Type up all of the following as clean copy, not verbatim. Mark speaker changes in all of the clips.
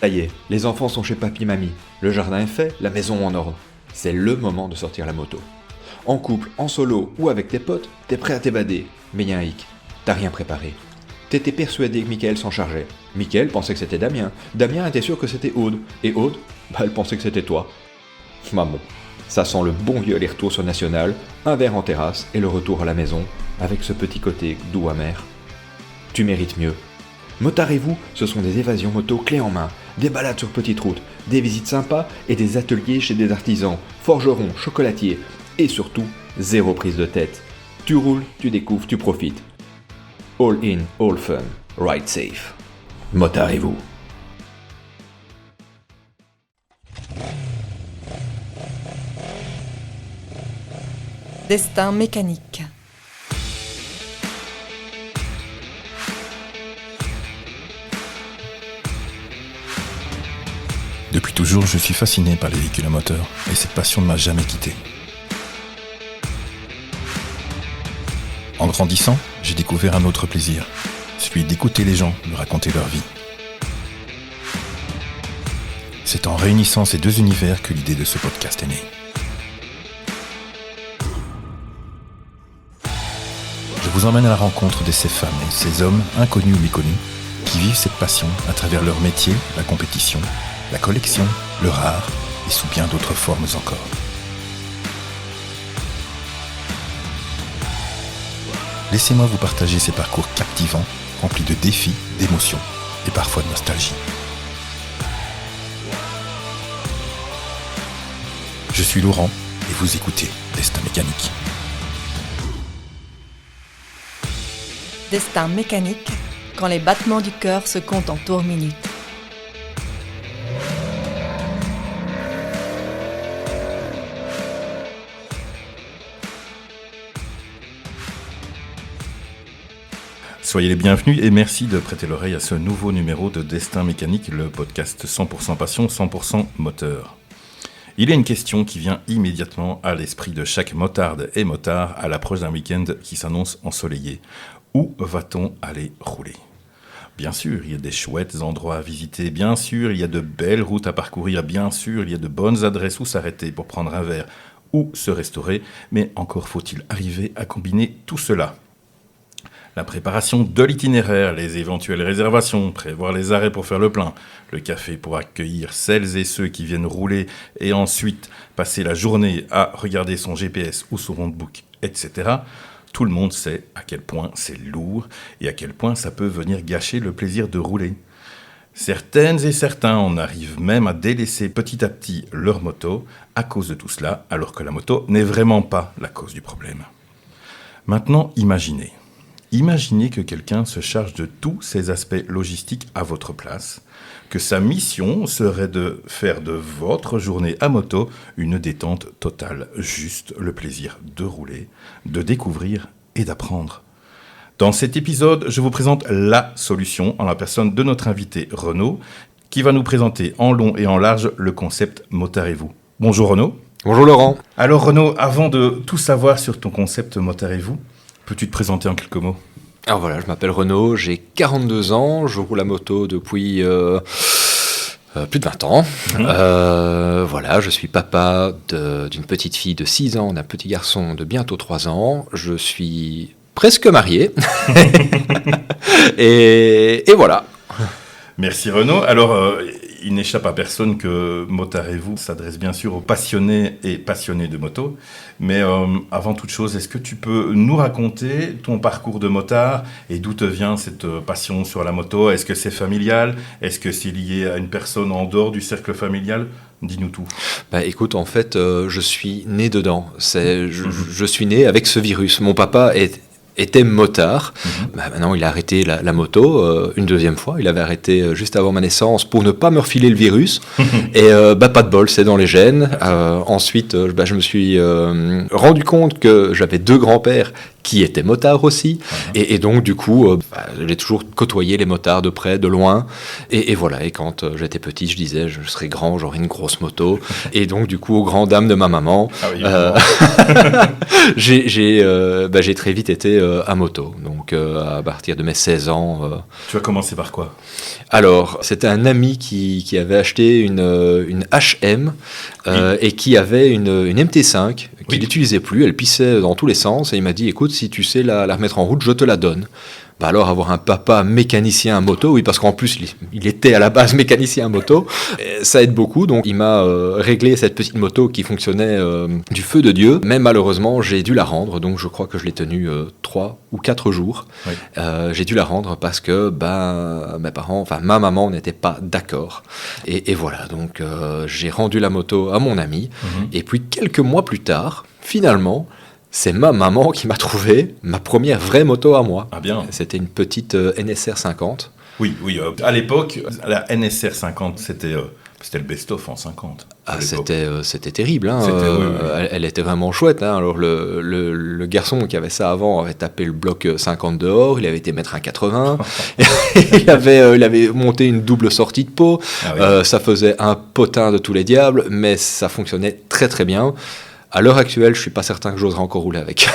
Speaker 1: Ça y est, les enfants sont chez papy-mamie, le jardin est fait, la maison en ordre. C'est le moment de sortir la moto. En couple, en solo ou avec tes potes, t'es prêt à t'évader. Mais y'a un hic, t'as rien préparé. T'étais persuadé que Mickaël s'en chargeait. Mickaël pensait que c'était Damien. Damien était sûr que c'était Aude. Et Aude, elle pensait que c'était toi. Maman, ça sent le bon vieux aller-retour sur National, un verre en terrasse et le retour à la maison, avec ce petit côté doux amer. Tu mérites mieux. Motard et vous, ce sont des évasions moto clés en main, des balades sur petite route, des visites sympas et des ateliers chez des artisans, forgerons, chocolatiers, et surtout, zéro prise de tête. Tu roules, tu découvres, tu profites. All in, all fun, ride safe. Motard et vous.
Speaker 2: Destin mécanique.
Speaker 3: Depuis toujours, je suis fasciné par les véhicules à moteur, et cette passion ne m'a jamais quitté. En grandissant, j'ai découvert un autre plaisir, celui d'écouter les gens me raconter leur vie. C'est en réunissant ces deux univers que l'idée de ce podcast est née. Je vous emmène à la rencontre de ces femmes et ces hommes, inconnus ou méconnus, qui vivent cette passion à travers leur métier, la compétition, la collection, le rare et sous bien d'autres formes encore. Laissez-moi vous partager ces parcours captivants, remplis de défis, d'émotions et parfois de nostalgie. Je suis Laurent et vous écoutez Destin mécanique.
Speaker 2: Destin mécanique, quand les battements du cœur se comptent en tours minutes.
Speaker 3: Soyez les bienvenus et merci de prêter l'oreille à ce nouveau numéro de Destin mécanique, le podcast 100% passion, 100% moteur. Il y a une question qui vient immédiatement à l'esprit de chaque motarde et motard à l'approche d'un week-end qui s'annonce ensoleillé. Où va-t-on aller rouler ? Bien sûr, il y a des chouettes endroits à visiter, bien sûr, il y a de belles routes à parcourir, bien sûr, il y a de bonnes adresses où s'arrêter pour prendre un verre ou se restaurer, mais encore faut-il arriver à combiner tout cela. La préparation de l'itinéraire, les éventuelles réservations, prévoir les arrêts pour faire le plein, le café pour accueillir celles et ceux qui viennent rouler et ensuite passer la journée à regarder son GPS ou son roadbook, etc. Tout le monde sait à quel point c'est lourd et à quel point ça peut venir gâcher le plaisir de rouler. Certaines et certains en arrivent même à délaisser petit à petit leur moto à cause de tout cela, alors que la moto n'est vraiment pas la cause du problème. Maintenant, Imaginez que quelqu'un se charge de tous ces aspects logistiques à votre place, que sa mission serait de faire de votre journée à moto une détente totale, juste le plaisir de rouler, de découvrir et d'apprendre. Dans cet épisode, je vous présente la solution en la personne de notre invité Renaud, qui va nous présenter en long et en large le concept Motard et vous. Bonjour Renaud.
Speaker 1: Bonjour Laurent.
Speaker 3: Alors Renaud, avant de tout savoir sur ton concept Motard et vous, peux-tu te présenter en quelques mots ?
Speaker 1: Alors voilà, je m'appelle Renaud, j'ai 42 ans, je roule à moto depuis plus de 20 ans. Voilà, je suis papa d'une petite fille de 6 ans, d'un petit garçon de bientôt 3 ans. Je suis presque marié. et voilà.
Speaker 3: Merci Renaud. Alors, il n'échappe à personne que Motard et vous s'adresse bien sûr aux passionnés et passionnés de moto. Mais avant toute chose, est-ce que tu peux nous raconter ton parcours de motard et d'où te vient cette passion sur la moto ? Est-ce que c'est familial ? Est-ce que c'est lié à une personne en dehors du cercle familial ? Dis-nous tout.
Speaker 1: Bah écoute, en fait, je suis né dedans. Je suis né avec ce virus. Mon papa était motard. Bah, maintenant, il a arrêté la moto une deuxième fois. Il avait arrêté juste avant ma naissance pour ne pas me refiler le virus. Et pas de bol, c'est dans les gènes. Ensuite, je me suis rendu compte que j'avais 2 grands-pères qui était motard aussi. Et donc, du coup, j'ai toujours côtoyé les motards de près, de loin. Et voilà, et quand j'étais petit, je disais, je serai grand, j'aurai une grosse moto. Et donc, du coup, aux grandes dames de ma maman, j'ai très vite été à moto. Donc, à partir de mes 16 ans...
Speaker 3: Tu as commencé par quoi ?
Speaker 1: Alors, c'était un ami qui avait acheté une HM et qui avait une MT5 qu'il n'utilisait plus. Elle pissait dans tous les sens et il m'a dit, écoute, si tu sais la remettre en route, je te la donne. Bah alors avoir un papa mécanicien à moto, oui, parce qu'en plus il était à la base mécanicien à moto, ça aide beaucoup. Donc il m'a réglé cette petite moto qui fonctionnait du feu de Dieu, mais malheureusement j'ai dû la rendre, donc je crois que je l'ai tenue 3 ou 4 jours. Oui. J'ai dû la rendre parce que mes parents, enfin ma maman n'était pas d'accord. Et voilà, donc j'ai rendu la moto à mon ami, et puis quelques mois plus tard, finalement, c'est ma maman qui m'a trouvé ma première vraie moto à moi.
Speaker 3: Ah bien.
Speaker 1: C'était une petite NSR 50.
Speaker 3: Oui. À l'époque, la NSR 50, c'était le best-of en 50.
Speaker 1: C'était terrible. Hein.
Speaker 3: Oui.
Speaker 1: Elle était vraiment chouette. Hein. Alors le garçon qui avait ça avant avait tapé le bloc 50 dehors. Il avait été mettre un 80. il avait monté une double sortie de pot. Ah oui. Ça faisait un potin de tous les diables, mais ça fonctionnait très très bien. À l'heure actuelle, je ne suis pas certain que j'oserais encore rouler avec.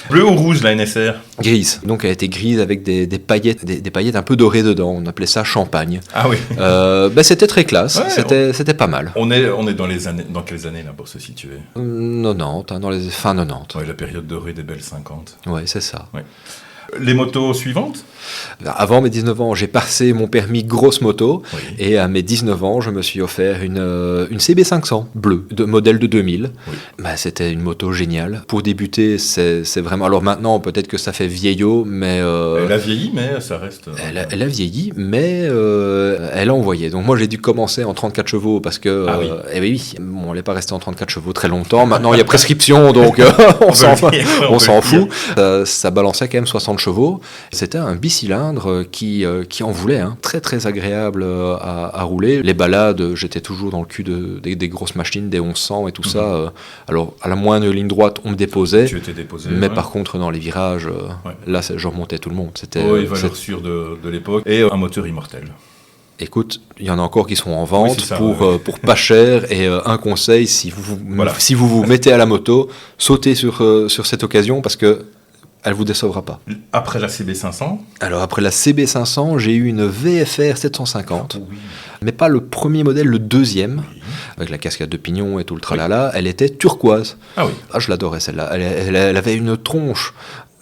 Speaker 3: Bleu ou rouge, la NSR ?
Speaker 1: Grise. Donc, elle était grise avec des paillettes, des paillettes un peu dorées dedans. On appelait ça champagne.
Speaker 3: Ah oui.
Speaker 1: C'était très classe. Ouais, c'était pas mal.
Speaker 3: On est dans quelles années, là, pour se situer ?
Speaker 1: 90, dans les fin 90.
Speaker 3: Oui, la période dorée des belles 50.
Speaker 1: Oui, c'est ça. Ouais.
Speaker 3: Les motos suivantes ?
Speaker 1: Avant mes 19 ans, j'ai passé mon permis grosse moto. Oui. Et à mes 19 ans, je me suis offert une CB500 bleue, de modèle de 2000. Oui. C'était une moto géniale. Pour débuter, c'est vraiment... Alors maintenant, peut-être que ça fait vieillot, mais...
Speaker 3: Elle a vieilli, mais ça reste...
Speaker 1: Elle a vieilli, mais elle a envoyé. Donc moi, j'ai dû commencer en 34 chevaux parce que... elle n'est pas restée en 34 chevaux très longtemps. Maintenant, il y a prescription, donc on s'en fout. Ça balançait quand même 60 chevaux. C'était un bicylindre qui en voulait, hein. Très très agréable à rouler. Les balades, j'étais toujours dans le cul des grosses machines, des 1100 et tout ça. Alors à la moindre ligne droite, on me déposait.
Speaker 3: Tu étais déposé.
Speaker 1: Mais par contre, dans les virages, là, je remontais tout le monde. C'était
Speaker 3: valeur sûre de l'époque. Et un moteur immortel.
Speaker 1: Écoute, il y en a encore qui sont en vente pour pas cher. Et un conseil, si vous vous mettez à la moto, sautez sur cette occasion parce que elle vous décevra pas.
Speaker 3: Après la CB500 ?
Speaker 1: Alors après la CB500, j'ai eu une VFR 750, mais pas le premier modèle, le deuxième, avec la cascade de pignon et tout le tralala. Elle était turquoise. Ah oui. Ah, je l'adorais celle-là. Elle avait une tronche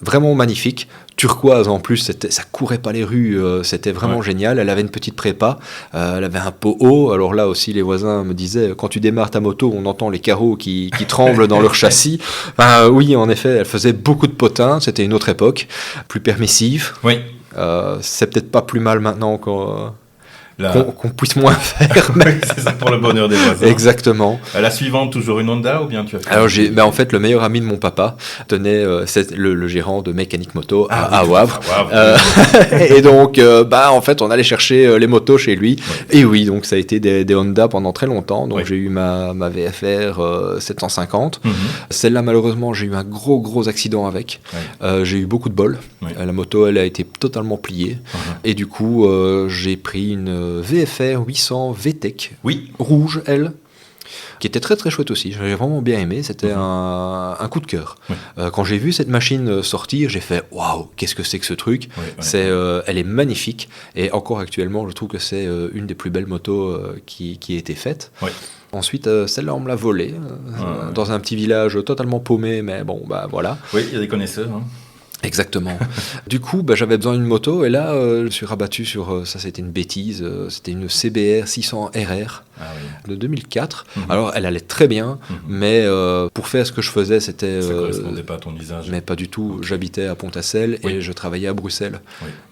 Speaker 1: vraiment magnifique. Turquoise en plus, ça courait pas les rues, c'était vraiment génial. Elle avait une petite prépa, elle avait un pot haut. Alors là aussi, les voisins me disaient, quand tu démarres ta moto, on entend les carreaux qui tremblent dans leur châssis. Oui, en effet, elle faisait beaucoup de potins. C'était une autre époque, plus permissive.
Speaker 3: Oui.
Speaker 1: C'est peut-être pas plus mal maintenant qu'on puisse moins faire.
Speaker 3: Mais... c'est ça, pour le bonheur des voisins.
Speaker 1: Exactement.
Speaker 3: La suivante, toujours une Honda ou bien tu as fait...
Speaker 1: Alors en fait, le meilleur ami de mon papa tenait le gérant de mécanique moto à Wavre. Et donc, en fait, on allait chercher les motos chez lui. Ouais. Et oui, donc ça a été des Honda pendant très longtemps. Donc j'ai eu ma VFR 750. Celle-là, malheureusement, j'ai eu un gros accident avec. J'ai eu beaucoup de bol. La moto, elle a été totalement pliée. Et du coup, j'ai pris une VFR 800 VTEC, rouge, elle, qui était très très chouette aussi. J'avais vraiment bien aimé. C'était un coup de cœur. Quand j'ai vu cette machine sortir, j'ai fait waouh, qu'est-ce que c'est que ce truc. Elle est magnifique et encore actuellement, je trouve que c'est une des plus belles motos qui a été faite. Ensuite, celle-là, on me l'a volée dans un petit village totalement paumé, mais bon, voilà.
Speaker 3: Oui, il y a des connaisseurs. Hein.
Speaker 1: Exactement. Du coup, j'avais besoin d'une moto et là, je me suis rabattu sur ça. C'était une bêtise. C'était une CBR 600 RR de 2004. Alors, elle allait très bien, mais pour faire ce que je faisais, c'était.
Speaker 3: Ça correspondait pas à ton usage.
Speaker 1: Mais pas du tout. J'habitais à Pont-à-Celle et je travaillais à Bruxelles.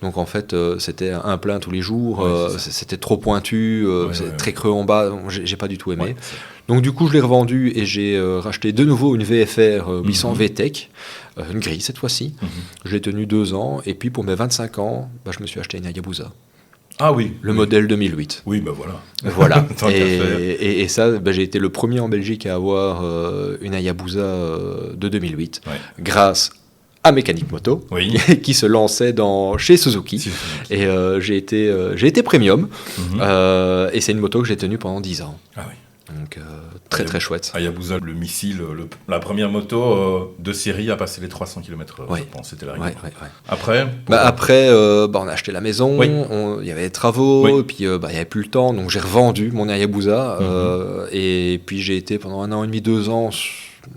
Speaker 1: Donc en fait, c'était un plein tous les jours. C'était trop pointu, très creux en bas. J'ai pas du tout aimé. Donc du coup, je l'ai revendu et j'ai racheté de nouveau une VFR 800 VTEC, une grille cette fois-ci. Je l'ai tenue 2 ans et puis pour mes 25 ans, je me suis acheté une Hayabusa.
Speaker 3: Ah oui.
Speaker 1: Le modèle 2008.
Speaker 3: Oui, ben voilà.
Speaker 1: Voilà.
Speaker 3: Tant qu'à faire.
Speaker 1: et ça, j'ai été le premier en Belgique à avoir une Hayabusa de 2008,
Speaker 3: Ouais.
Speaker 1: grâce à Mécanique Moto,
Speaker 3: Oui.
Speaker 1: qui se lançait chez Suzuki.
Speaker 3: Si,
Speaker 1: Et j'ai été premium,
Speaker 3: Mhm.
Speaker 1: Et c'est une moto que j'ai tenue pendant 10 ans.
Speaker 3: Ah oui.
Speaker 1: Donc très très chouette.
Speaker 3: Hayabusa, le missile, la première moto de série a passé les 300 km,
Speaker 1: Ouais.
Speaker 3: je pense. C'était la
Speaker 1: Ouais,
Speaker 3: règle.
Speaker 1: ouais, ouais.
Speaker 3: Après,
Speaker 1: Après, on a acheté la maison,
Speaker 3: Oui.
Speaker 1: il y avait des travaux,
Speaker 3: Oui.
Speaker 1: et puis il n'y avait plus le temps, donc j'ai revendu mon Hayabusa, et puis j'ai été pendant 1 an et demi, 2 ans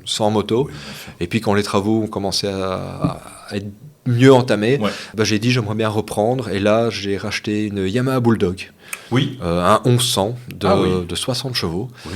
Speaker 1: sans moto.
Speaker 3: Oui, bien sûr.
Speaker 1: Et puis quand les travaux ont commencé à être mieux entamés,
Speaker 3: Ouais.
Speaker 1: j'ai dit j'aimerais bien reprendre, et là j'ai racheté une Yamaha Bulldog,
Speaker 3: Oui.
Speaker 1: un 1100
Speaker 3: Ah oui.
Speaker 1: de 60 chevaux.
Speaker 3: Oui.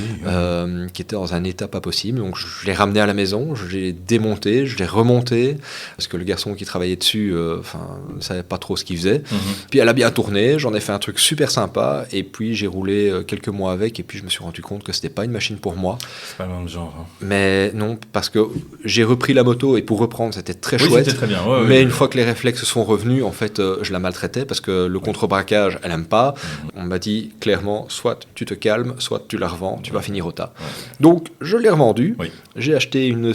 Speaker 1: Qui était dans un état pas possible. Donc je l'ai ramené à la maison, je l'ai démonté, je l'ai remonté, parce que le garçon qui travaillait dessus ne savait pas trop ce qu'il faisait.
Speaker 3: Mhm.
Speaker 1: Puis elle a bien tourné, j'en ai fait un truc super sympa, et puis j'ai roulé quelques mois avec, et puis je me suis rendu compte que c'était pas une machine pour moi.
Speaker 3: C'est pas le même genre. Hein.
Speaker 1: Mais non, parce que j'ai repris la moto, et pour reprendre, c'était très
Speaker 3: Oui,
Speaker 1: chouette.
Speaker 3: c'était très bien. Ouais,
Speaker 1: Mais
Speaker 3: oui.
Speaker 1: une fois que les réflexes sont revenus, en fait, je la maltraitais parce que le contre-braquage, elle aime pas. On m'a dit clairement, soit tu te calmes, soit tu la revends, tu vas finir au tas.
Speaker 3: Ouais.
Speaker 1: Donc, je l'ai revendue.
Speaker 3: Oui.
Speaker 1: J'ai acheté une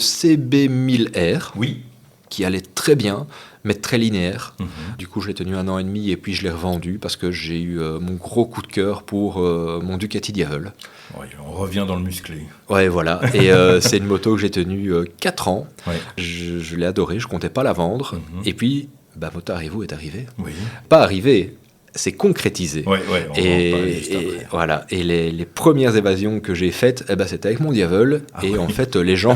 Speaker 1: CB1000R
Speaker 3: Oui.
Speaker 1: qui allait très bien, mais très linéaire.
Speaker 3: Mhm.
Speaker 1: Du coup, je l'ai tenue 1 an et demi et puis je l'ai revendue parce que j'ai eu mon gros coup de cœur pour mon Ducati Diavel.
Speaker 3: Oui, on revient dans le musclé.
Speaker 1: Ouais, voilà. Et c'est une moto que j'ai tenue 4 ans.
Speaker 3: Ouais.
Speaker 1: Je l'ai adorée, je comptais pas la vendre.
Speaker 3: Mhm.
Speaker 1: Et puis, Motard Evo est arrivé.
Speaker 3: Oui.
Speaker 1: Pas arrivé, c'est concrétisé.
Speaker 3: Ouais, on va en parler juste après.
Speaker 1: Voilà. Et les premières évasions que j'ai faites, c'était avec mon Diavel. Et en fait, les gens,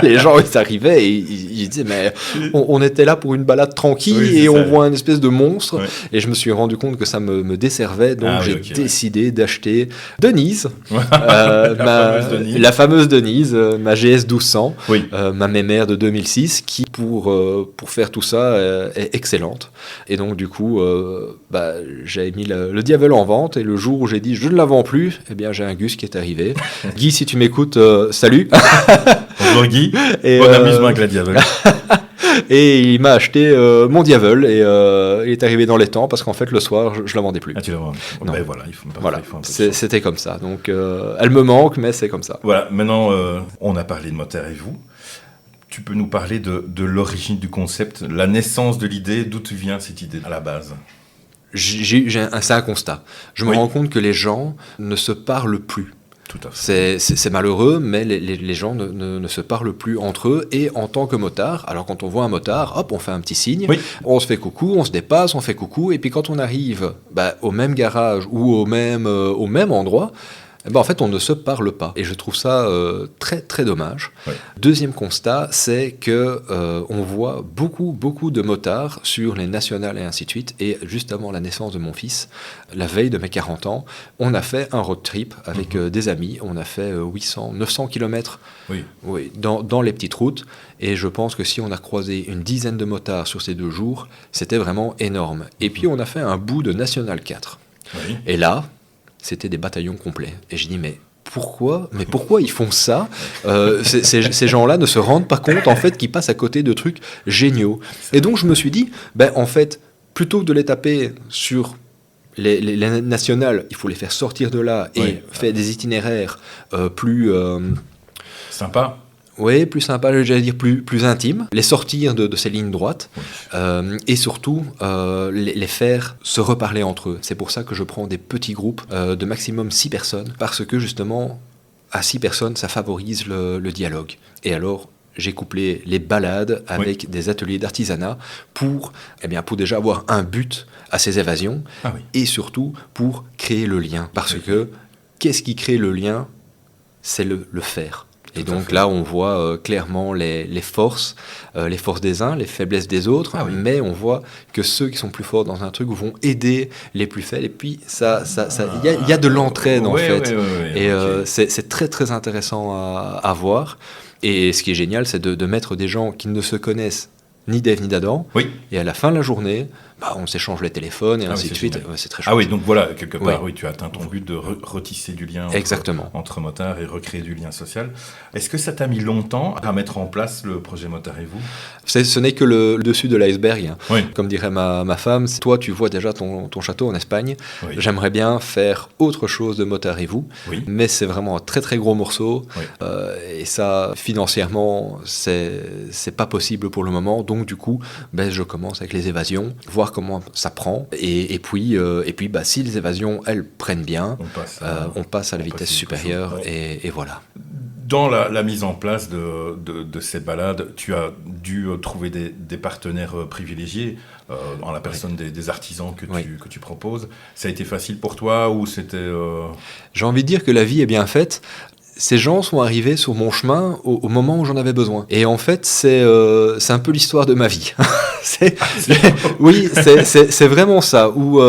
Speaker 1: ils arrivaient et ils disaient, mais on était là pour une balade tranquille,
Speaker 3: Oui, c'est
Speaker 1: et
Speaker 3: ça.
Speaker 1: on voit une espèce de monstre.
Speaker 3: Ouais.
Speaker 1: Et je me suis rendu compte que ça me desservait. Donc
Speaker 3: Ah oui,
Speaker 1: j'ai
Speaker 3: ok,
Speaker 1: décidé d'acheter Denise,
Speaker 3: fameuse Denise.
Speaker 1: la fameuse Denise, ma GS 1200,
Speaker 3: Oui.
Speaker 1: ma mémère de 2006, qui pour faire tout ça est excellente. Et donc du coup, j'avais mis le Diavel en vente, et le jour où j'ai dit je ne la vends plus, eh bien j'ai un Gus qui est arrivé. Guy, si tu m'écoutes, salut.
Speaker 3: Bonjour Guy.
Speaker 1: Et,
Speaker 3: Bon amusement avec la Diavel.
Speaker 1: et il m'a acheté mon Diavel, et il est arrivé dans les temps parce qu'en fait le soir je la vendais plus.
Speaker 3: Ah, tu l'as vendu.
Speaker 1: Non.
Speaker 3: Ben voilà, il faut,
Speaker 1: Voilà,
Speaker 3: il faut un peu de chance.
Speaker 1: c'était comme ça. Donc elle me manque, mais c'est comme ça.
Speaker 3: Voilà, maintenant on a parlé de Motard Evo. Tu peux nous parler de l'origine du concept, la naissance de l'idée, d'où tu viens cette idée à la base?
Speaker 1: C'est un constat. Je me
Speaker 3: Oui.
Speaker 1: rends compte que les gens ne se parlent plus.
Speaker 3: Tout à fait.
Speaker 1: C'est malheureux, mais les gens ne se parlent plus entre eux. Et en tant que motard, alors quand on voit un motard, hop, on fait un petit signe,
Speaker 3: Oui.
Speaker 1: on se fait coucou, on se dépasse, on fait coucou, et puis quand on arrive au même garage ou au même endroit, en fait, on ne se parle pas. Et je trouve ça très, très dommage.
Speaker 3: Oui.
Speaker 1: Deuxième constat, c'est que on voit beaucoup de motards sur les nationales et ainsi de suite. Et juste avant la naissance de mon fils, la veille de mes 40 ans, on a fait un road trip avec des amis. On a fait 900 km
Speaker 3: Oui.
Speaker 1: dans les petites routes. Et je pense que si on a croisé une dizaine de motards sur ces 2 jours, c'était vraiment énorme. Et puis, on a fait un bout de National 4.
Speaker 3: Oui.
Speaker 1: Et là, c'était des bataillons complets. Et je dis, mais pourquoi ils font ça? Ces gens-là ne se rendent pas compte, en fait, qu'ils passent à côté de trucs géniaux. Et donc, je me suis dit, en fait, plutôt que de les taper sur les nationales, il faut les faire sortir de là et
Speaker 3: Oui.
Speaker 1: faire des itinéraires plus...
Speaker 3: Sympa.
Speaker 1: Oui, plus sympa, j'allais dire plus intime, les sortir de ces lignes droites, et surtout les faire se reparler entre eux. C'est pour ça que je prends des petits groupes de maximum 6 personnes, parce que justement, à 6 personnes, ça favorise le dialogue. Et alors, j'ai couplé les balades avec des ateliers d'artisanat pour déjà avoir un but à ces évasions, et surtout pour créer le lien. Parce que, qu'est-ce qui crée le lien? C'est le faire. Et donc là, on voit clairement les forces des uns, les faiblesses des autres, mais on voit que ceux qui sont plus forts dans un truc vont aider les plus faibles. Et puis, il y a de l'entraide, en fait. Et c'est très, très intéressant à voir. Et ce qui est génial, c'est de mettre des gens qui ne se connaissent ni d'Ève ni d'Adam.
Speaker 3: Oui.
Speaker 1: Et à la fin de la journée, on s'échange les téléphones et ainsi de suite. Ouais, c'est très chouette.
Speaker 3: Ah oui, donc voilà, quelque part,
Speaker 1: Oui.
Speaker 3: Tu as atteint ton but de retisser du lien entre motards et recréer du lien social. Est-ce que ça t'a mis longtemps à mettre en place le projet Motard et vous ?
Speaker 1: Ce n'est que le dessus de l'iceberg. Hein.
Speaker 3: Oui.
Speaker 1: Comme dirait ma femme, toi tu vois déjà ton château en Espagne.
Speaker 3: Oui.
Speaker 1: J'aimerais bien faire autre chose de Motard et vous,
Speaker 3: oui.
Speaker 1: mais c'est vraiment un très très gros morceau.
Speaker 3: Oui.
Speaker 1: Et ça, financièrement, c'est pas possible pour le moment. Donc du coup, je commence avec les évasions, voir comment ça prend. Et puis, si les évasions, elles prennent bien, on passe à la vitesse supérieure. Et voilà.
Speaker 3: Dans la mise en place de ces balades, tu as dû trouver des partenaires privilégiés en la personne des artisans que tu proposes. Ça a été facile pour toi ou c'était...
Speaker 1: J'ai envie de dire que la vie est bien faite. Ces gens sont arrivés sur mon chemin au moment où j'en avais besoin. Et en fait, c'est un peu l'histoire de ma vie. Oui, c'est vraiment ça, où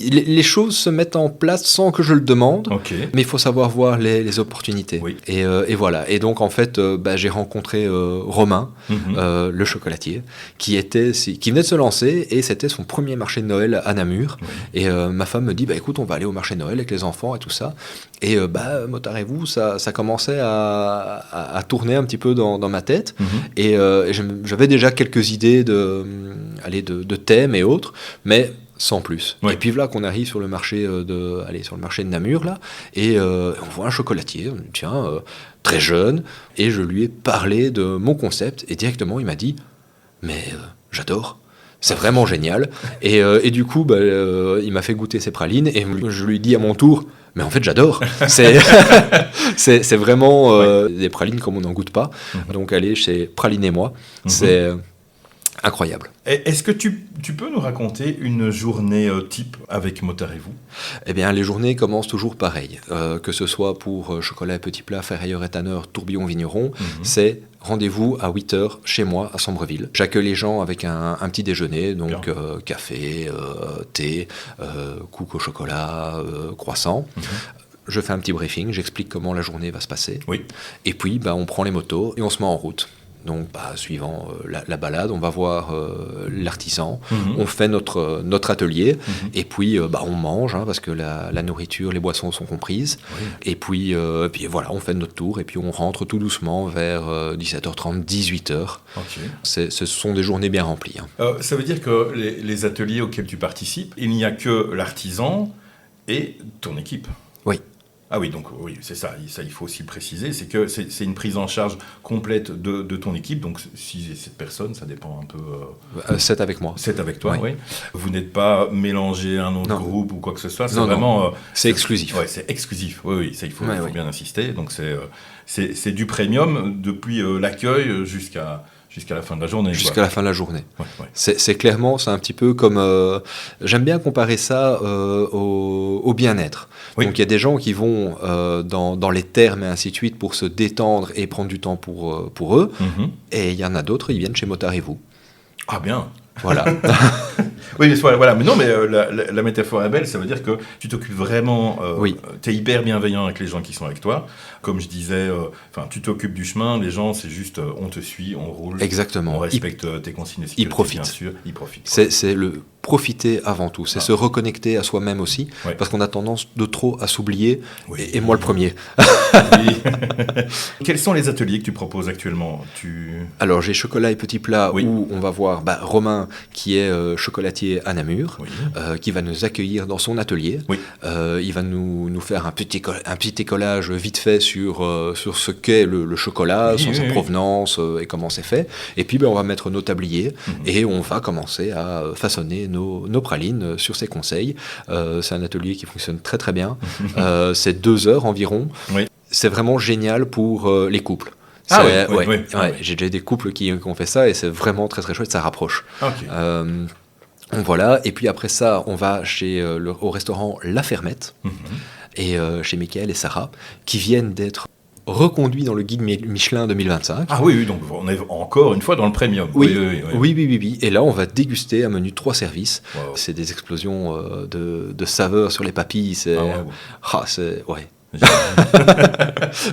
Speaker 1: les choses se mettent en place sans que je le demande, mais il faut savoir voir les opportunités.
Speaker 3: Oui.
Speaker 1: Et voilà. Et donc, en fait, j'ai rencontré Romain, le chocolatier, qui venait de se lancer, et c'était son premier marché de Noël à Namur. Oui. Et ma femme me dit, écoute, on va aller au marché de Noël avec les enfants et tout ça. Et Motard et vous, ça commençait à tourner un petit peu dans ma tête. Et j'avais déjà quelques idées de thèmes et autres, mais sans plus. Oui. Et puis voilà qu'on arrive sur le marché de Namur, là, et on voit un chocolatier, on dit, tiens, très jeune, et je lui ai parlé de mon concept, et directement il m'a dit, mais j'adore. C'est vraiment génial. Et du coup, il m'a fait goûter ses pralines, et je lui dis à mon tour, mais en fait, j'adore. C'est vraiment des pralines comme on n'en goûte pas. Donc, allez chez Praline et moi. C'est incroyable.
Speaker 3: Est-ce que tu peux nous raconter une journée type avec Motard et vous ?
Speaker 1: Eh bien, les journées commencent toujours pareil. Que ce soit pour Chocolat et Petits Plats, Ferrailleur et Tanneur, Tourbillon Vigneron, c'est rendez-vous à 8h chez moi à Sambreville. J'accueille les gens avec un petit déjeuner, donc café, thé, couc au chocolat, croissant. Je fais un petit briefing, j'explique comment la journée va se passer. Oui. Et puis, on prend les motos et on se met en route. Donc, suivant la balade, on va voir l'artisan, on fait notre atelier, et puis on mange, parce que la nourriture, les boissons sont comprises, et puis voilà, on fait notre tour, et puis on rentre tout doucement vers 17h30, 18h. Ce sont des journées bien remplies.
Speaker 3: Ça veut dire que les ateliers auxquels tu participes, il n'y a que l'artisan et ton équipe ?
Speaker 1: Oui.
Speaker 3: Ah oui, donc oui, c'est ça, il faut aussi le préciser, c'est que c'est une prise en charge complète de ton équipe, donc 6 et 7 personnes, ça dépend un peu...
Speaker 1: 7 avec moi.
Speaker 3: 7 avec toi, oui. Vous n'êtes pas mélangé à un autre groupe ou quoi que ce soit, c'est vraiment...
Speaker 1: c'est exclusif.
Speaker 3: Oui, c'est exclusif, oui, ça il faut bien insister, donc c'est du premium depuis l'accueil jusqu'à la fin de la journée.
Speaker 1: Jusqu'à la fin de la journée.
Speaker 3: Ouais.
Speaker 1: C'est clairement, c'est un petit peu comme... j'aime bien comparer ça au bien-être. Oui. Donc il y a des gens qui vont dans les thermes et ainsi de suite pour se détendre et prendre du temps pour eux. Et il y en a d'autres, ils viennent chez Motard et vous.
Speaker 3: Ah bien.
Speaker 1: Voilà.
Speaker 3: Oui, mais voilà. Mais non, mais la métaphore est belle. Ça veut dire que tu t'occupes vraiment. Tu es hyper bienveillant avec les gens qui sont avec toi. Comme je disais, tu t'occupes du chemin. Les gens, c'est juste, on te suit, on roule.
Speaker 1: Exactement.
Speaker 3: On respecte tes consignes de sécurité.
Speaker 1: Ils profitent.
Speaker 3: Bien sûr. Ils profitent.
Speaker 1: C'est le profiter avant tout. C'est se reconnecter à soi-même aussi, parce qu'on a tendance de trop à s'oublier. Oui. Et moi le premier.
Speaker 3: Oui. Quels sont les ateliers que tu proposes actuellement ?
Speaker 1: Alors j'ai Chocolat et Petits Plats où on va voir Romain qui est chocolatier à Namur, qui va nous accueillir dans son atelier. Oui. Il va nous faire un petit écolage vite fait sur ce qu'est le chocolat, sa provenance et comment c'est fait. Et puis on va mettre nos tabliers et on va commencer à façonner nos pralines sur ses conseils. C'est un atelier qui fonctionne très très bien. C'est 2 heures environ. Oui. C'est vraiment génial pour les couples. J'ai déjà des couples qui ont fait ça et c'est vraiment très très chouette, ça rapproche. Voilà, et puis après ça, on va au restaurant La Fermette et chez Mickaël et Sarah qui viennent d'être reconduits dans le guide Michelin 2025.
Speaker 3: Ah oui, donc on est encore une fois dans le premium.
Speaker 1: Oui. Et là, on va déguster un menu 3 services. Wow. C'est des explosions de saveurs sur les papilles. C'est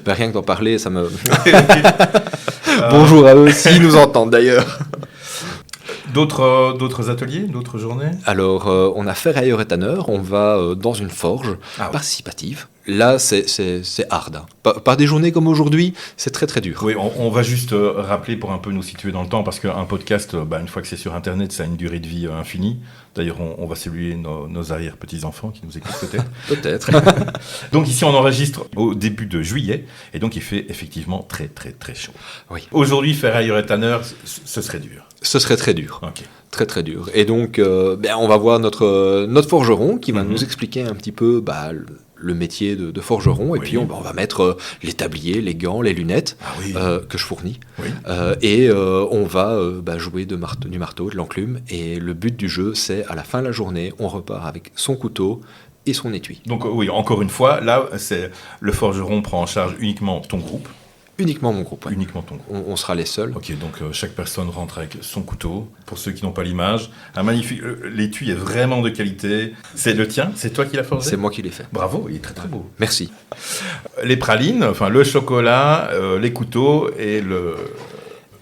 Speaker 1: rien que d'en parler, ça me... Bonjour à eux, s'ils nous entendent d'ailleurs.
Speaker 3: D'autres ateliers, d'autres journées?
Speaker 1: Alors, on a ferrailleur et tanneur, on va dans une forge participative. Là, c'est hard. Hein. Par des journées comme aujourd'hui, c'est très très dur.
Speaker 3: Oui, on va juste rappeler pour un peu nous situer dans le temps, parce qu'un podcast, une fois que c'est sur Internet, ça a une durée de vie infinie. D'ailleurs, on va saluer nos arrière-petits-enfants qui nous écoutent peut-être.
Speaker 1: Peut-être.
Speaker 3: Donc ici, on enregistre au début de juillet, et donc il fait effectivement très très très chaud.
Speaker 1: Oui.
Speaker 3: Aujourd'hui, ferrailleur et tanneur, ce serait dur.
Speaker 1: Ce serait très dur.
Speaker 3: Ok.
Speaker 1: Très très dur. Et donc, on va voir notre forgeron qui va nous expliquer un petit peu le métier de forgeron. Et puis, on va mettre les tabliers, les gants, les lunettes que je fournis.
Speaker 3: Oui.
Speaker 1: Et on va jouer du marteau, de l'enclume. Et le but du jeu, c'est à la fin de la journée, on repart avec son couteau et son étui.
Speaker 3: Donc oui, encore une fois, là, le forgeron prend en charge uniquement ton groupe.
Speaker 1: Uniquement mon groupe. Ouais.
Speaker 3: Uniquement ton groupe.
Speaker 1: On sera les seuls.
Speaker 3: Ok, donc chaque personne rentre avec son couteau. Pour ceux qui n'ont pas l'image, un magnifique. L'étui est vraiment de qualité. C'est le tien? C'est toi qui l'as forgé?
Speaker 1: C'est moi qui l'ai fait.
Speaker 3: Bravo, il est très très beau.
Speaker 1: Merci.
Speaker 3: Les pralines, enfin le chocolat, les couteaux et le.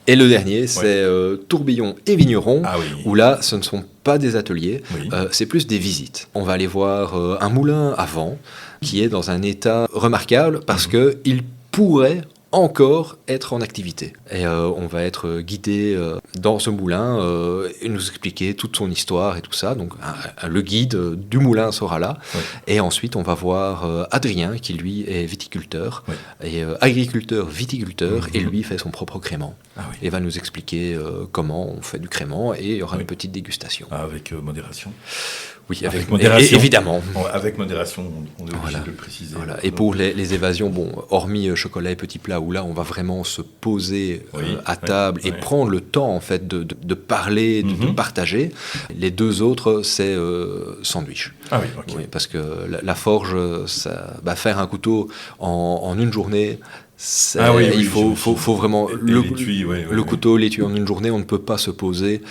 Speaker 1: Et le dernier, c'est tourbillon et vigneron, où là, ce ne sont pas des ateliers, c'est plus des visites. On va aller voir un moulin à vent qui est dans un état remarquable parce qu'il pourrait encore être en activité. Et on va être guidé dans ce moulin et nous expliquer toute son histoire et tout ça. Donc le guide du moulin sera là. Et ensuite, on va voir Adrien, qui lui est viticulteur, et agriculteur, viticulteur, et lui fait son propre crément. Et va nous expliquer comment on fait du crément, et il y aura une petite dégustation.
Speaker 3: Avec modération.
Speaker 1: Oui, avec modération. Évidemment.
Speaker 3: Avec modération, on est obligé de le préciser.
Speaker 1: Voilà. Et pour les évasions, hormis chocolat et petits plats, où là, on va vraiment se poser à table et prendre le temps, en fait, de parler, de partager. Les deux autres, c'est sandwich.
Speaker 3: Ah oui, ok.
Speaker 1: Oui, parce que la forge, faire un couteau en une journée... il faut vraiment le couteau, l'étui en une journée. On ne peut pas se poser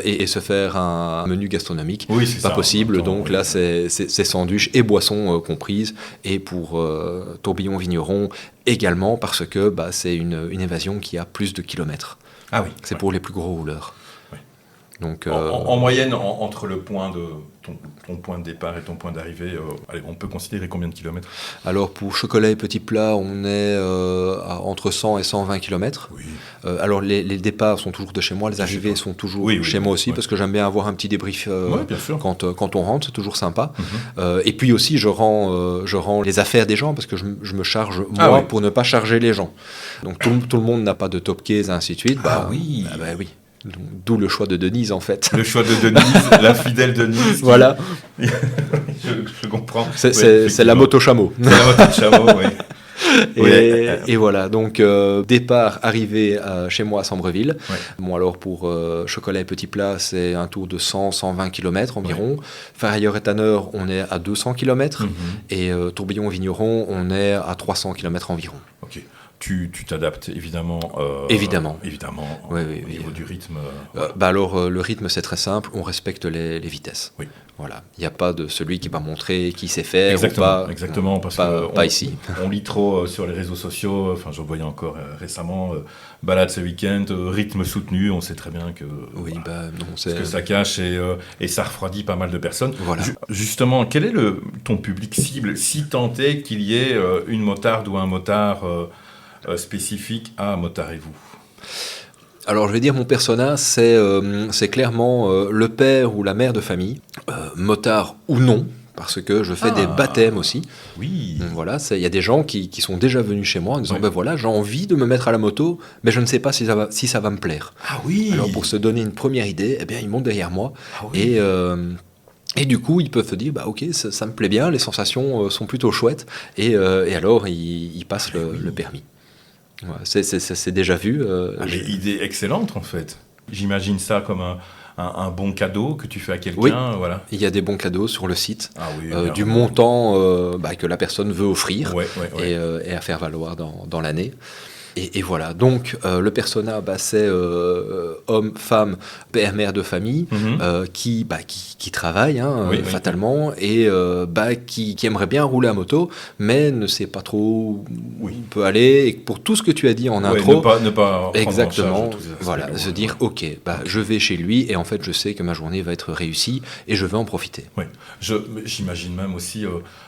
Speaker 1: et se faire un menu gastronomique. C'est pas possible. Donc là, c'est sandwich et boissons comprises. Et pour tourbillon vigneron également, parce que c'est une évasion qui a plus de kilomètres. C'est pour les plus gros rouleurs. Donc,
Speaker 3: en moyenne, entre le point de ton point de départ et ton point d'arrivée, on peut considérer combien de kilomètres?
Speaker 1: Alors pour chocolat et petits plats, on est entre 100 et 120 km. Alors les départs sont toujours de chez moi, les arrivées sont toujours chez moi aussi, parce que j'aime bien avoir un petit débrief quand on rentre, c'est toujours sympa. Et puis aussi, je rends les affaires des gens, parce que je me charge moi pour ne pas charger les gens. Donc tout le monde n'a pas de top case, ainsi de suite. Oui. D'où le choix de Denise, en fait.
Speaker 3: Le choix de Denise, la fidèle Denise.
Speaker 1: Voilà.
Speaker 3: Je comprends.
Speaker 1: C'est la moto chameau.
Speaker 3: C'est la moto chameau, oui.
Speaker 1: Et voilà, donc départ, arrivée chez moi à Sambreville. Bon, alors pour chocolat et petits plats, c'est un tour de 100-120 km environ. Ferrailleur et tanneur, on est à 200 km. Et tourbillon vigneron, on est à 300 km environ.
Speaker 3: Ok. Tu t'adaptes évidemment.
Speaker 1: Évidemment.
Speaker 3: Au niveau du rythme.
Speaker 1: Alors, le rythme, c'est très simple. On respecte les vitesses. Voilà. Il n'y a pas de celui qui va montrer qui sait faire
Speaker 3: exactement,
Speaker 1: ou pas.
Speaker 3: Exactement, parce
Speaker 1: pas ici.
Speaker 3: On lit trop sur les réseaux sociaux. Enfin, je voyais encore récemment balade ce week-end, rythme soutenu. On sait très bien que. Ce que ça cache et ça refroidit pas mal de personnes.
Speaker 1: Voilà.
Speaker 3: Justement, quel est ton public cible, si tant est qu'il y ait une motarde ou un motard spécifique à Motarez-vous?
Speaker 1: Alors je vais dire, mon persona, c'est clairement le père ou la mère de famille, motard ou non, parce que je fais des baptêmes aussi.
Speaker 3: Oui.
Speaker 1: Voilà, il y a des gens qui sont déjà venus chez moi en disant j'ai envie de me mettre à la moto, mais je ne sais pas si ça va me plaire. Alors pour se donner une première idée, ils montent derrière moi et du coup, ils peuvent se dire, ok, ça me plaît bien, les sensations sont plutôt chouettes, et alors ils passent le permis. C'est déjà vu.
Speaker 3: Mais idée excellente, en fait. J'imagine ça comme un bon cadeau que tu fais à quelqu'un. Voilà.
Speaker 1: Il y a des bons cadeaux sur le site, du montant que la personne veut offrir et à faire valoir dans l'année. Et voilà, donc le persona, c'est homme, femme, père, mère de famille, qui travaille fatalement, et qui aimerait bien rouler à moto, mais ne sait pas trop où il peut aller. Et pour tout ce que tu as dit en intro,
Speaker 3: ne pas
Speaker 1: exactement,
Speaker 3: tous ces aspects,
Speaker 1: voilà, se dire ok, je vais chez lui, et en fait je sais que ma journée va être réussie, et je vais en profiter.
Speaker 3: Oui, j'imagine même aussi,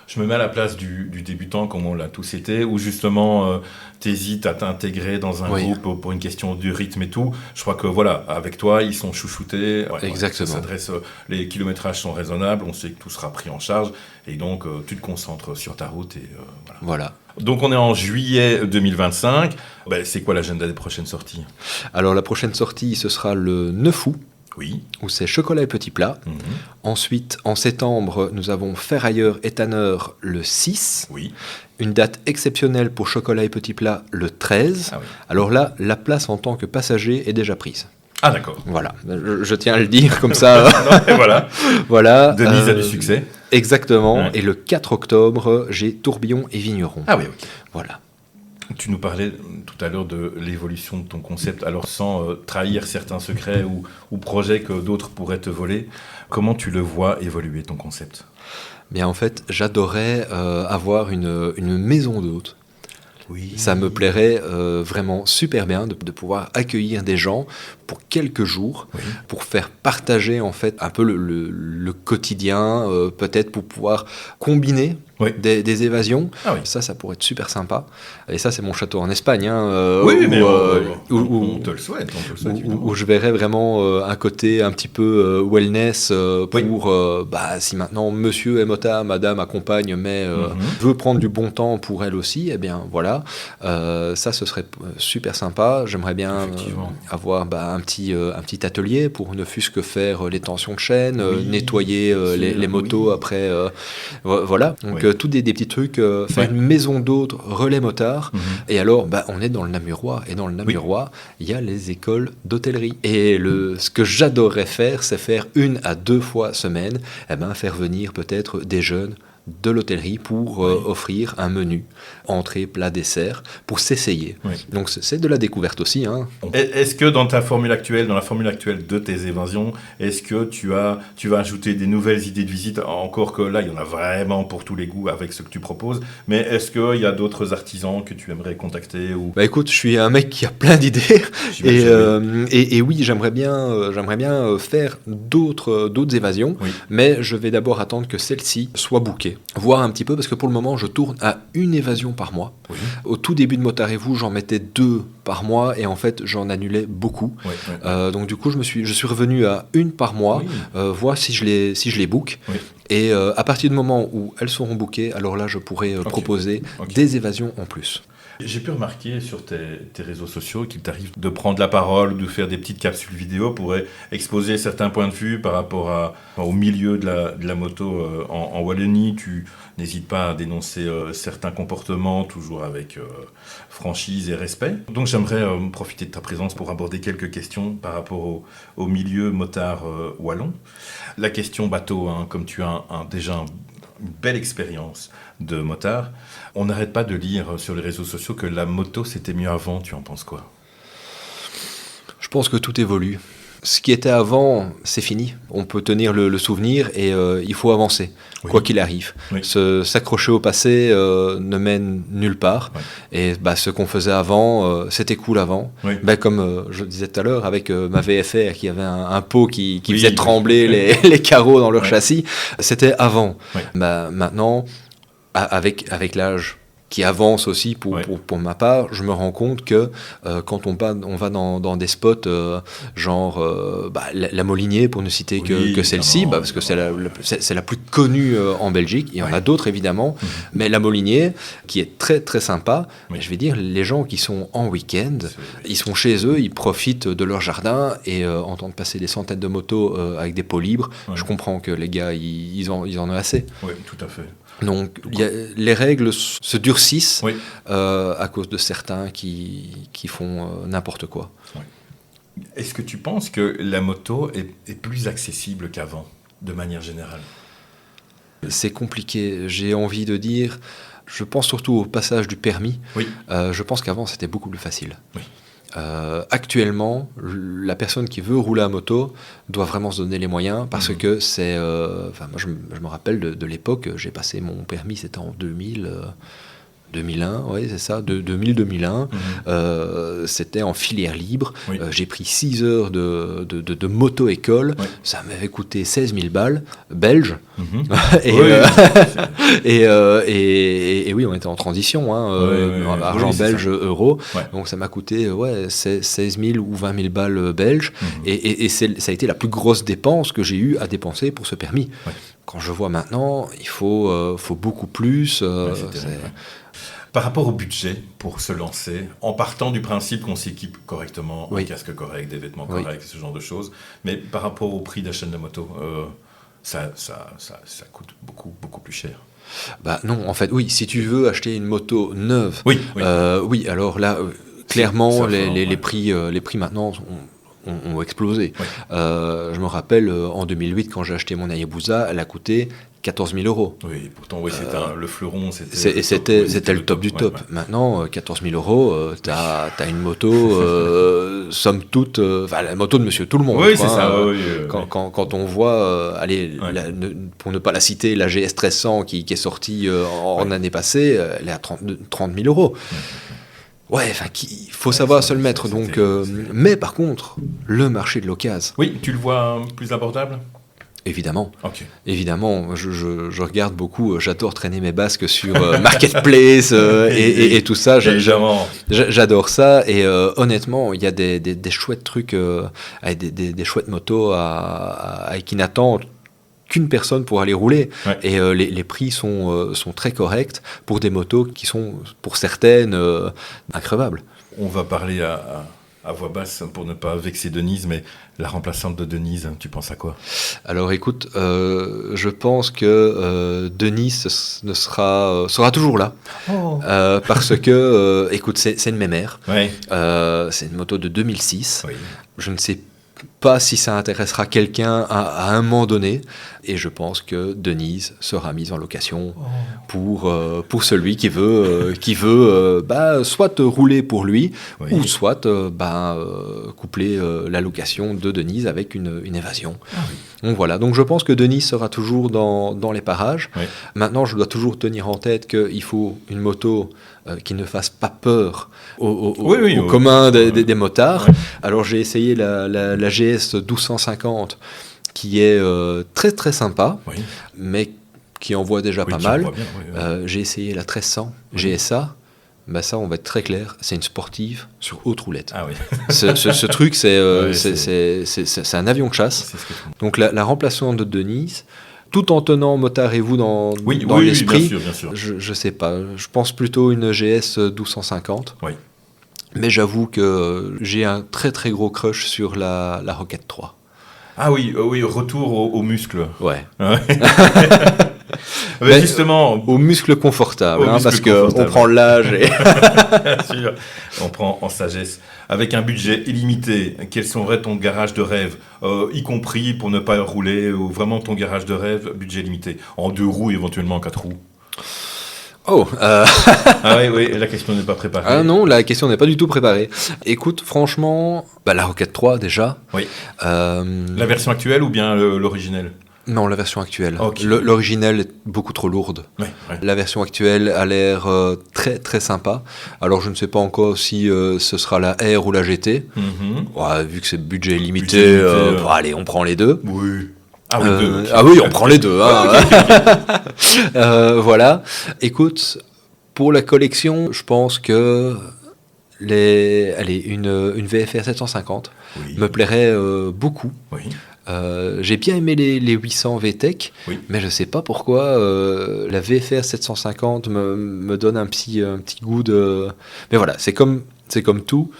Speaker 3: je me mets à la place du débutant, comme on l'a tous été, où justement t'hésites à t'intégrer dans un groupe pour une question du rythme et tout. Je crois que voilà, avec toi, ils sont chouchoutés.
Speaker 1: Exactement.
Speaker 3: Les kilométrages sont raisonnables, on sait que tout sera pris en charge, et donc tu te concentres sur ta route. Et
Speaker 1: voilà.
Speaker 3: Donc on est en juillet 2025. C'est quoi l'agenda des prochaines sorties ?
Speaker 1: Alors la prochaine sortie, ce sera le 9 août.
Speaker 3: Oui.
Speaker 1: Où c'est chocolat et petits plats. Ensuite, en septembre, nous avons ferrailleur et tanneur le 6.
Speaker 3: Oui.
Speaker 1: Une date exceptionnelle pour chocolat et petits plats le 13. Alors là, la place en tant que passager est déjà prise.
Speaker 3: Ah d'accord.
Speaker 1: Voilà, je tiens à le dire comme ça. Voilà.
Speaker 3: De mise à du succès.
Speaker 1: Exactement. Ouais. Et le 4 octobre, j'ai tourbillon et vigneron.
Speaker 3: Ah oui, ok.
Speaker 1: Voilà.
Speaker 3: Tu nous parlais tout à l'heure de l'évolution de ton concept, alors sans trahir certains secrets ou projets que d'autres pourraient te voler. Comment tu le vois évoluer, ton concept ?
Speaker 1: Bien, en fait, j'adorerais avoir une maison d'hôtes. Oui. Ça me plairait vraiment super bien de pouvoir accueillir des gens pour quelques jours, pour faire partager en fait un peu le quotidien, peut-être pour pouvoir combiner des évasions. Ça pourrait être super sympa. Et ça, c'est mon château en Espagne.
Speaker 3: On te le souhaite.
Speaker 1: Où je verrais vraiment un côté un petit peu wellness pour si maintenant monsieur et madame accompagnent, mais veut prendre du bon temps pour elle aussi, eh bien voilà. Ça, ce serait super sympa. J'aimerais bien avoir un petit atelier pour ne fût-ce que faire les tensions de chaîne, nettoyer les motos après. Voilà. Donc, tous des petits trucs. Faire une maison d'hôtes relais motard. Et alors, on est dans le Namurois. Et dans le Namurois, il y a les écoles d'hôtellerie. Et ce que j'adorerais faire, c'est faire 1 à 2 fois semaine, faire venir peut-être des jeunes de l'hôtellerie pour offrir un menu, entrée, plat, dessert, pour s'essayer. Donc c'est de la découverte aussi.
Speaker 3: Est-ce que dans la formule actuelle de tes évasions, est-ce que tu vas ajouter des nouvelles idées de visite, encore que là, il y en a vraiment pour tous les goûts avec ce que tu proposes, mais est-ce qu'il y a d'autres artisans que tu aimerais contacter ou...
Speaker 1: Écoute, je suis un mec qui a plein d'idées, et oui, j'aimerais bien faire d'autres évasions, mais je vais d'abord attendre que celle-ci soit bookée. Voir un petit peu, parce que pour le moment je tourne à 1 évasion par mois. Au tout début de Motard et vous, j'en mettais 2 par mois, et en fait j'en annulais beaucoup. Donc du coup je suis revenu à 1 par mois, voir si je les book. Et à partir du moment où elles seront bookées, alors là je pourrai proposer des évasions en plus.
Speaker 3: J'ai pu remarquer sur tes réseaux sociaux qu'il t'arrive de prendre la parole ou de faire des petites capsules vidéo pour exposer certains points de vue par rapport au milieu de la moto en Wallonie. Tu n'hésites pas à dénoncer certains comportements, toujours avec franchise et respect. Donc j'aimerais profiter de ta présence pour aborder quelques questions par rapport au milieu motard wallon. La question bateau, comme tu as déjà une belle expérience de motard. On n'arrête pas de lire sur les réseaux sociaux que la moto c'était mieux avant. Tu en penses quoi ?
Speaker 1: Je pense que tout évolue. Ce qui était avant, c'est fini. On peut tenir le souvenir et il faut avancer, quoi qu'il arrive. S'accrocher au passé ne mène nulle part. Et ce qu'on faisait avant, c'était cool avant. Comme je disais tout à l'heure, avec ma VFR qui avait un pot qui faisait trembler les carreaux dans leur châssis, c'était avant. Maintenant, avec l'âge qui avance aussi pour ma part, je me rends compte que quand on va dans des spots genre la Molinier, pour ne citer que celle-ci, parce que c'est la plus connue en Belgique. Il y en a d'autres évidemment, mais la Molinier, qui est très très sympa, je vais dire, les gens qui sont en week-end, ils sont chez eux, ils profitent de leur jardin et entendent passer des centaines de motos avec des pots libres. Je comprends que les gars, ils en ont assez.
Speaker 3: Oui, tout à fait.
Speaker 1: Donc les règles se durcissent à cause de certains qui font n'importe quoi.
Speaker 3: Est-ce que tu penses que la moto est plus accessible qu'avant, de manière générale ?
Speaker 1: C'est compliqué. J'ai envie de dire, je pense surtout au passage du permis.
Speaker 3: Oui.
Speaker 1: Je pense qu'avant, c'était beaucoup plus facile.
Speaker 3: Oui.
Speaker 1: Actuellement, la personne qui veut rouler à moto doit vraiment se donner les moyens parce que c'est... moi, je me rappelle de l'époque, j'ai passé mon permis, c'était en 2001, oui, c'est ça, 2000-2001. C'était en filière libre.
Speaker 3: Oui.
Speaker 1: J'ai pris 6 heures de moto-école. Oui. Ça m'avait coûté 16 000 balles belges. Et,
Speaker 3: oui.
Speaker 1: Et oui, on était en transition, argent belge, euro. Ouais. Donc ça m'a coûté 16 000 ou 20 000 balles belges. Et ça a été la plus grosse dépense que j'ai eu à dépenser pour ce permis. Ouais. Quand je vois maintenant, il faut beaucoup plus.
Speaker 3: Par rapport au budget pour se lancer, en partant du principe qu'on s'équipe correctement, un casque correct, des vêtements corrects, ce genre de choses, mais par rapport au prix d'achat de la moto, ça coûte beaucoup plus cher.
Speaker 1: Bah non, en fait, oui, si tu veux acheter une moto neuve, alors là, clairement, les prix maintenant ont explosé. Oui. Je me rappelle, en 2008, quand j'ai acheté mon Hayabusa, elle a coûté 14 000 €.
Speaker 3: Oui, pourtant, c'était le fleuron.
Speaker 1: C'était le top du top. Ouais. Maintenant, 14 000 €, t'as une moto, somme toute, la moto de monsieur tout le monde.
Speaker 3: Oui, c'est ça.
Speaker 1: Quand on voit, pour ne pas la citer, la GS 1300 qui est sortie en année passée, elle est à 30 000 €. Ouais, il faut savoir se le mettre. Donc, mais par contre, le marché de l'occasion.
Speaker 3: Oui, tu le vois plus abordable ?
Speaker 1: Évidemment.
Speaker 3: Okay.
Speaker 1: Évidemment, je regarde beaucoup, j'adore traîner mes basques sur Marketplace et tout ça. J'adore ça. Et honnêtement, il y a des chouettes trucs, avec des chouettes motos qui n'attendent qu'une personne pour aller rouler. Ouais. Et les prix sont très corrects pour des motos qui sont, pour certaines, increvables.
Speaker 3: On va parler à voix basse pour ne pas vexer Denise, mais la remplaçante de Denise, tu penses à quoi ?
Speaker 1: Alors écoute, je pense que Denise sera toujours là. Parce que, écoute, c'est une mémère.
Speaker 3: Ouais.
Speaker 1: C'est une moto de 2006.
Speaker 3: Oui.
Speaker 1: Je ne sais pas si ça intéressera quelqu'un à un moment donné, et je pense que Denise sera mise en location pour celui qui veut soit rouler pour lui, ou soit coupler la location de Denise avec une évasion. Donc voilà, donc je pense que Denise sera toujours dans les parages. Oui. Maintenant, je dois toujours tenir en tête qu'il faut une moto qui ne fasse pas peur au commun des motards. Oui. Alors j'ai essayé la GS 1250 qui est très très sympa, mais qui envoie déjà pas mal. Bien, j'ai essayé la 1300 GSA. Ça, on va être très clair, c'est une sportive sur haute roulette.
Speaker 3: Ah oui.
Speaker 1: ce truc, c'est un avion de chasse. Donc la remplaçante de Denise, tout en tenant motard et vous dans l'esprit,
Speaker 3: bien sûr.
Speaker 1: Je sais pas, je pense plutôt une GS 1250.
Speaker 3: Oui.
Speaker 1: Mais j'avoue que j'ai un très très gros crush sur la Rocket 3.
Speaker 3: Ah oui, retour aux muscles.
Speaker 1: Ouais.
Speaker 3: Mais justement,
Speaker 1: aux muscles confortables, parce qu'on prend l'âge et...
Speaker 3: Bien sûr, on prend en sagesse. Avec un budget illimité, quel serait ton garage de rêve, y compris pour ne pas rouler, ou vraiment ton garage de rêve, budget limité, en 2 roues, éventuellement en 4 roues? Ah oui, la question n'est pas préparée.
Speaker 1: Ah non, la question n'est pas du tout préparée. Écoute, franchement, la Rocket 3 déjà.
Speaker 3: Oui. La version actuelle ou bien l'originel ?
Speaker 1: Non, la version actuelle.
Speaker 3: Okay.
Speaker 1: L'originelle est beaucoup trop lourde.
Speaker 3: Ouais.
Speaker 1: La version actuelle a l'air très très sympa. Alors je ne sais pas encore si ce sera la R ou la GT. Vu que c'est budget limité, allez, on prend les deux.
Speaker 3: Oui.
Speaker 1: On prend les deux. Voilà. Écoute, pour la collection, je pense que une VFR 750 me plairait beaucoup.
Speaker 3: Oui.
Speaker 1: J'ai bien aimé les 800 VTEC, mais je ne sais pas pourquoi la VFR 750 me donne un petit goût de... Mais voilà, c'est comme tout.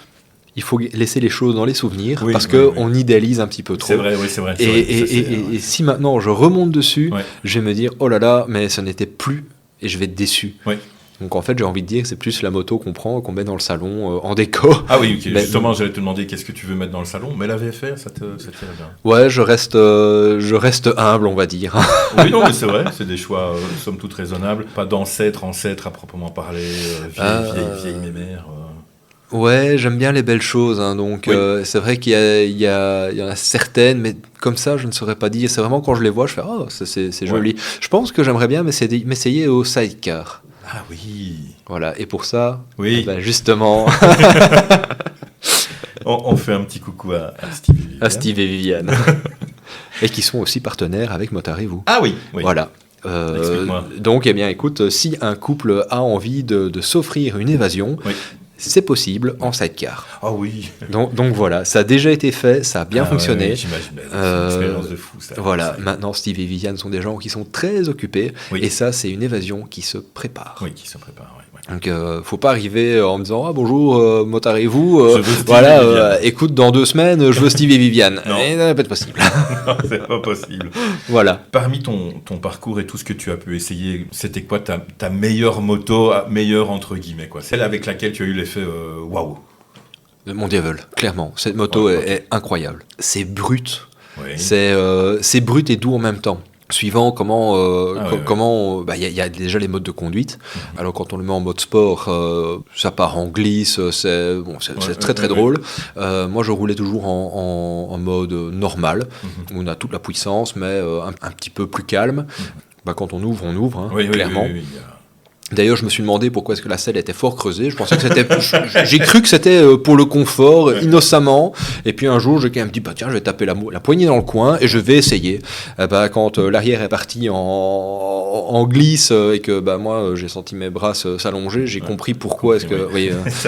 Speaker 1: Il faut laisser les choses dans les souvenirs parce qu'on idéalise un petit peu trop.
Speaker 3: C'est vrai.
Speaker 1: Et si maintenant je remonte dessus, je vais me dire, oh là là, mais ce n'était plus, et je vais être déçu.
Speaker 3: Oui.
Speaker 1: Donc en fait, j'ai envie de dire que c'est plus la moto qu'on prend, qu'on met dans le salon en déco.
Speaker 3: Ah oui, ok.
Speaker 1: Mais-
Speaker 3: Justement, j'allais te demander qu'est-ce que tu veux mettre dans le salon, mais la VFR, ça t'irait bien.
Speaker 1: Ouais, je reste humble, on va dire.
Speaker 3: Oui, non, mais c'est vrai, c'est des choix, somme toute raisonnables. Pas ancêtre à proprement parler, vieille mémère.
Speaker 1: Ouais, j'aime bien les belles choses, hein, donc
Speaker 3: Oui.
Speaker 1: c'est vrai qu'il y en a certaines, mais comme ça, je ne saurais pas dire. C'est vraiment quand je les vois, je fais « Oh, c'est joli ». Je pense que j'aimerais bien m'essayer au sidecar.
Speaker 3: Ah oui.
Speaker 1: Voilà, et pour ça,
Speaker 3: Oui.
Speaker 1: justement,
Speaker 3: On fait un petit coucou à Steve et Viviane.
Speaker 1: à Steve et Viviane. Et qui sont aussi partenaires avec Motarez-vous.
Speaker 3: Ah oui, oui.
Speaker 1: Voilà.
Speaker 3: Explique-moi.
Speaker 1: Donc, eh bien, écoute, si un couple a envie de s'offrir une évasion,
Speaker 3: Oui.
Speaker 1: c'est possible en sidecar.
Speaker 3: Ah oui.
Speaker 1: Donc voilà, ça a déjà été fait, ça a bien fonctionné.
Speaker 3: Ouais, j'imagine. C'est une expérience de fou, ça.
Speaker 1: Voilà,
Speaker 3: C'est-
Speaker 1: maintenant Steve et Viviane sont des gens qui sont très occupés,
Speaker 3: Oui.
Speaker 1: et ça, c'est une évasion qui se prépare.
Speaker 3: Oui, qui se prépare. Oui.
Speaker 1: Donc, faut pas arriver en me disant ah bonjour, Motarez-vous,
Speaker 3: Je veux Steve
Speaker 1: voilà,
Speaker 3: et Viviane.
Speaker 1: écoute, dans 2 semaines, je veux Steve et Viviane.
Speaker 3: Non.
Speaker 1: Et ça va pas être possible.
Speaker 3: Non, c'est pas possible.
Speaker 1: Voilà.
Speaker 3: Parmi ton parcours et tout ce que tu as pu essayer, c'était quoi ta meilleure moto, meilleure entre guillemets, quoi? Celle avec laquelle tu as eu l'effet waouh.
Speaker 1: Mon Devil, clairement, cette moto
Speaker 3: Ouais,
Speaker 1: est incroyable. C'est brut,
Speaker 3: Oui.
Speaker 1: c'est brut et doux en même temps. Suivant comment,
Speaker 3: ouais.
Speaker 1: il y a déjà les modes de conduite. Alors quand on le met en mode sport, ça part en glisse, c'est très très drôle. Moi je roulais toujours en mode normal, où on a toute la puissance, mais un petit peu plus calme. Quand on ouvre, hein,
Speaker 3: Oui,
Speaker 1: clairement.
Speaker 3: oui.
Speaker 1: D'ailleurs, je me suis demandé pourquoi est-ce que la selle était fort creusée. Je pensais que c'était, j'ai cru que c'était pour le confort, innocemment. Et puis un jour, j'ai quand même dit, tiens, je vais taper la poignée dans le coin et je vais essayer. Quand l'arrière est parti en glisse et que moi, j'ai senti mes bras s'allonger, j'ai compris pourquoi est-ce que,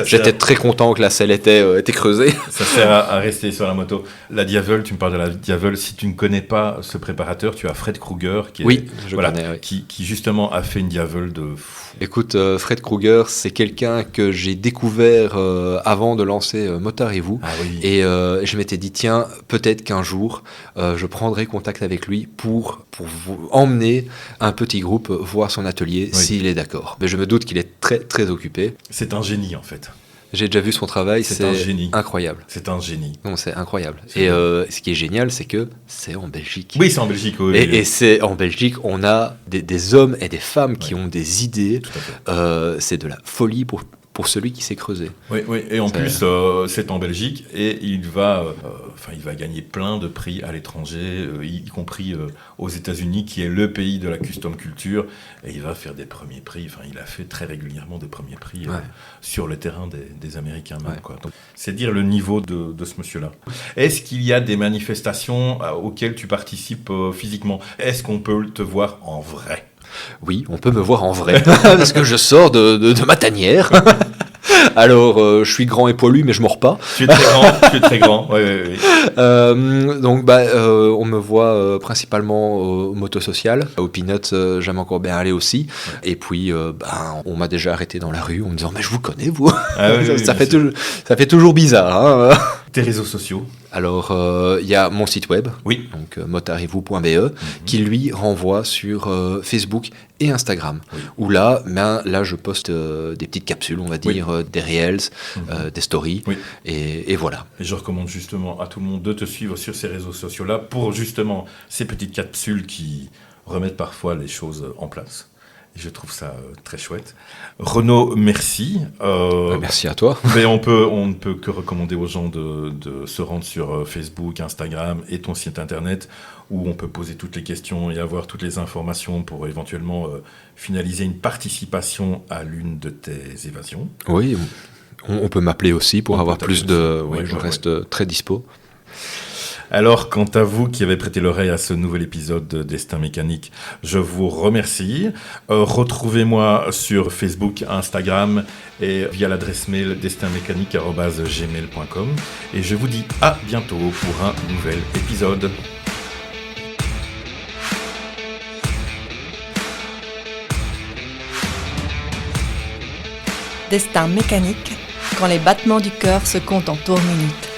Speaker 1: j'étais très content que la selle était creusée.
Speaker 3: Ça sert à rester sur la moto. La Diavel, tu me parles de la Diavel. Si tu ne connais pas ce préparateur, tu as Fred Kruger qui
Speaker 1: Oui, je connais, oui.
Speaker 3: qui justement a fait une Diavel de fou.
Speaker 1: Écoute, Fred Kruger, c'est quelqu'un que j'ai découvert avant de lancer Motarez-vous.
Speaker 3: Ah oui.
Speaker 1: Et je m'étais dit, tiens, peut-être qu'un jour, je prendrai contact avec lui pour vous emmener un petit groupe voir son atelier, s'il est d'accord. Mais je me doute qu'il est très, très occupé.
Speaker 3: C'est un génie, en fait.
Speaker 1: J'ai déjà vu son travail,
Speaker 3: C'est un génie.
Speaker 1: incroyable.
Speaker 3: C'est un génie.
Speaker 1: Non, c'est incroyable. Et ce qui est génial, c'est que c'est en Belgique.
Speaker 3: Oui, c'est en Belgique. Oui.
Speaker 1: Et c'est en Belgique, on a des hommes et des femmes qui ont des idées.
Speaker 3: Tout à fait.
Speaker 1: C'est de la folie pour celui qui s'est creusé.
Speaker 3: Oui. Et en plus, c'est en Belgique et il va gagner plein de prix à l'étranger, y compris aux États-Unis, qui est le pays de la custom culture. Et il va faire des premiers prix. Enfin, il a fait très régulièrement des premiers prix sur le terrain des Américains même. Quoi. Donc, c'est dire le niveau de ce monsieur-là. Est-ce qu'il y a des manifestations auxquelles tu participes physiquement? Est-ce qu'on peut te voir en vrai?
Speaker 1: Oui, on peut me voir en vrai, parce que je sors de ma tanière. Alors, je suis grand et poilu, mais je mords pas.
Speaker 3: Tu es très grand. Oui.
Speaker 1: Donc, on me voit principalement au Motosocial. Au Peanut, j'aime encore bien aller aussi. Ouais. Et puis, on m'a déjà arrêté dans la rue en me disant « Mais je vous connais, vous !» Ça fait toujours bizarre. Hein.
Speaker 3: Tes réseaux sociaux?
Speaker 1: Alors, il y a mon site web, donc motarez-vous.be, qui lui renvoie sur Facebook et Instagram. Oui. Où là, je poste des petites capsules, on va dire, des reels, des stories, et voilà.
Speaker 3: Et je recommande justement à tout le monde de te suivre sur ces réseaux sociaux-là pour justement ces petites capsules qui remettent parfois les choses en place. Et je trouve ça très chouette. Renaud, merci.
Speaker 1: Merci à toi.
Speaker 3: Mais on ne peut que recommander aux gens de se rendre sur Facebook, Instagram et ton site internet où on peut poser toutes les questions et avoir toutes les informations pour éventuellement finaliser une participation à l'une de tes évasions.
Speaker 1: Oui, on peut m'appeler aussi pour avoir plus de... Oui, je reste très dispo.
Speaker 3: Alors, quant à vous qui avez prêté l'oreille à ce nouvel épisode de Destin Mécanique, je vous remercie. Retrouvez-moi sur Facebook, Instagram et via l'adresse mail destinmécanique@gmail.com. Et je vous dis à bientôt pour un nouvel épisode.
Speaker 2: Destin mécanique, quand les battements du cœur se comptent en tours minutes.